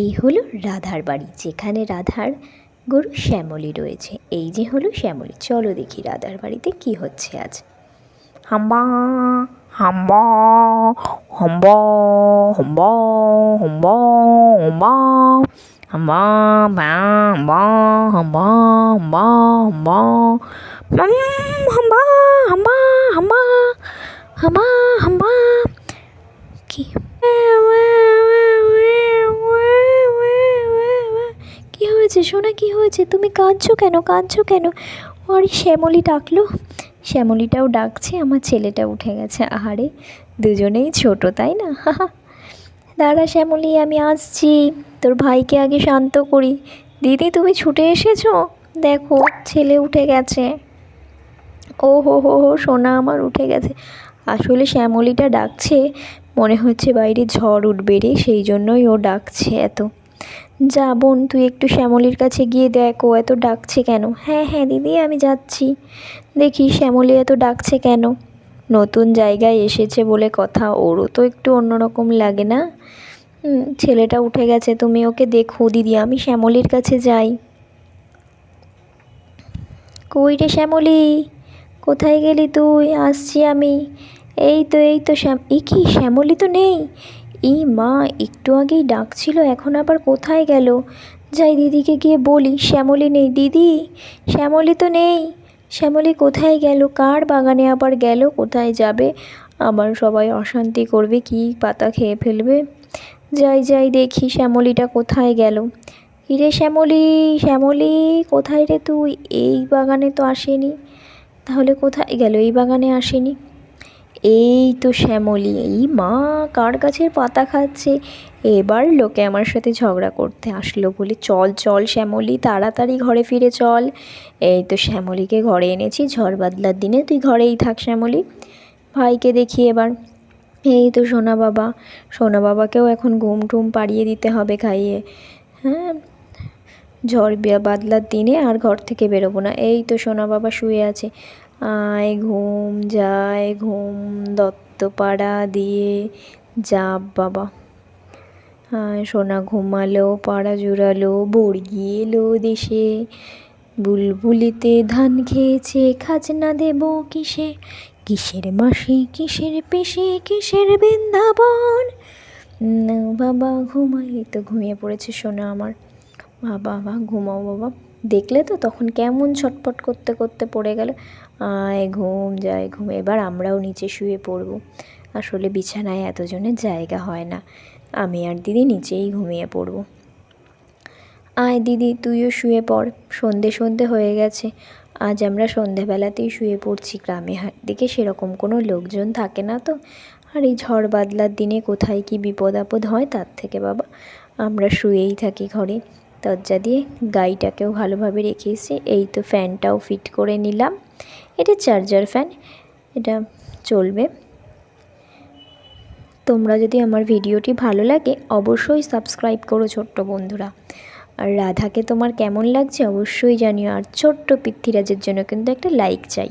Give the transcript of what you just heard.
এই হলো রাধার বাড়ি, যেখানে রাধার গরু শ্যামলী রয়েছে। এই যে হলো শ্যামলী। চলো দেখি রাধার বাড়িতে কি হচ্ছে আজ। হাম্বা হাম্বা হাম্বা হাম্বা হাম্বা হাম্বা হাম্বা হাম্বা হাম্বা হাম্বা হাম্বা হাম্বা হাম্বা হাম্বা হাম্বা হাম্বা কি কি হয়েছে সোনা, কি হয়েছে? তুমি কাঁদছো কেন, কাঁদছো কেন? আরে শ্যামলী ডাকলো। শ্যামলীটাও ডাকছে, আমার ছেলেটা উঠে গেছে। আহারে, দুজনেই ছোট, তাই না? দাঁড়া শ্যামলী, আমি আসছি, তোর ভাইকে আগে শান্ত করি। দিদি তুমি ছুটে এসেছো? দেখো ছেলে উঠে গেছে। ও হো হো হো, সোনা আমার উঠে গেছে। আসলে শ্যামলীটা ডাকছে, মনে হচ্ছে বাইরে ঝড় উঠবে রে, সেই জন্যই ও ডাকছে এত। যা বোন, তুই একটু শ্যামলীর কাছে গিয়ে দেখ ও এত ডাকছে কেন। হ্যাঁ হ্যাঁ দিদি, আমি যাচ্ছি। দেখি শ্যামলী এত ডাকছে কেন। নতুন জায়গায় এসেছে বলে কথা, ওরও তো একটু অন্যরকম লাগে না? ছেলেটা উঠে গেছে, তুমি ওকে দেখো দিদি, আমি শ্যামলীর কাছে যাই। কই রে শ্যামলী, কোথায় গেলি তুই? আসছি আমি। এই তো এ কি, শ্যামলী তো নেই। এই মা, একটু আগেই ডাকছিল, এখন আবার কোথায় গেল? যাই দিদিকে গিয়ে বলি শ্যামলী নেই। দিদি, শ্যামলী তো নেই। শ্যামলী কোথায় গেল? কার বাগানে আবার গেল? কোথায় যাবে? আবার সবাই অশান্তি করবে, কি পাতা খেয়ে ফেলবে। যাই যাই দেখি শ্যামলীটা কোথায় গেল। কিরে শ্যামলী, শ্যামলী কোথায় রে তুই? এই বাগানে তো আসেনি, তাহলে কোথায় গেল? এই বাগানে আসেনি। এই তো শ্যামলী। এই মা, কার গাছের পাতা খাচ্ছে? এবার লোকে আমার সাথে ঝগড়া করতে আসলো বলে। চল চল শ্যামলী, তাড়াতাড়ি ঘরে ফিরে চল। এই তো শ্যামলীকে ঘরে এনেছি, ঝড় বাদলার দিনে তুই ঘরেই থাক শ্যামলী। ভাইকে দেখি এবার। এই তো সোনা বাবা, সোনা বাবাকেও এখন ঘুম টুম পাড়িয়ে দিতে হবে খাইয়ে। হ্যাঁ, ঝড় বাদলার দিনে আর ঘর থেকে বেরোবো না। এই তো সোনা বাবা শুয়ে আছে। আয় ঘুম, যায় ঘুম, দত্তপাড়া দিয়ে যাব বাবা। সোনা ঘুমালো, পাড়া জুড়ালো, বর্গি এলো দেশে। বুলবুলিতে ধান খেয়েছে, খাজনা দেব কিসে? কিসের মাসি, কিসের পিসি, কিসের বৃন্দাবন। বাবা ঘুমাই। তো ঘুমিয়ে পড়েছে সোনা আমার। বাবা ঘুমাও বাবা। দেখলে তো তখন কেমন ছটপট করতে করতে পড়ে গেল। আয় ঘুম, যায় ঘুম। এবার আমরাও নিচে শুয়ে পড়ব। আসলে বিছানায় এতজনের জায়গা হয় না, আমি আর দিদি নিচেই ঘুমিয়ে পড়ব। আয় দিদি, তুইও শুয়ে পড়, সন্ধে সন্ধে হয়ে গেছে। আজ আমরা সন্ধেবেলাতেই শুয়ে পড়ছি। গ্রামে দিকে সেরকম কোনো লোকজন থাকে না তো, আর এই ঝড় বাদলার দিনে কোথায় কি বিপদ আপদ হয়, তার থেকে বাবা আমরা শুয়েই থাকি ঘরে। দরজা দিয়ে গাইটাকেও ভালোভাবে রেখে এসেছি। এই তো ফ্যানটাও ফিট করে নিলাম, এটা চার্জার ফ্যান, এটা চলবে। তোমরা যদি আমার ভিডিওটি ভালো লাগে অবশ্যই সাবস্ক্রাইব করো ছোট্ট বন্ধুরা। আর রাধাকে তোমার কেমন লাগছে অবশ্যই জানিও। আর ছোট্ট পৃথ্বীরাজের জন্য কিন্তু একটা লাইক চাই।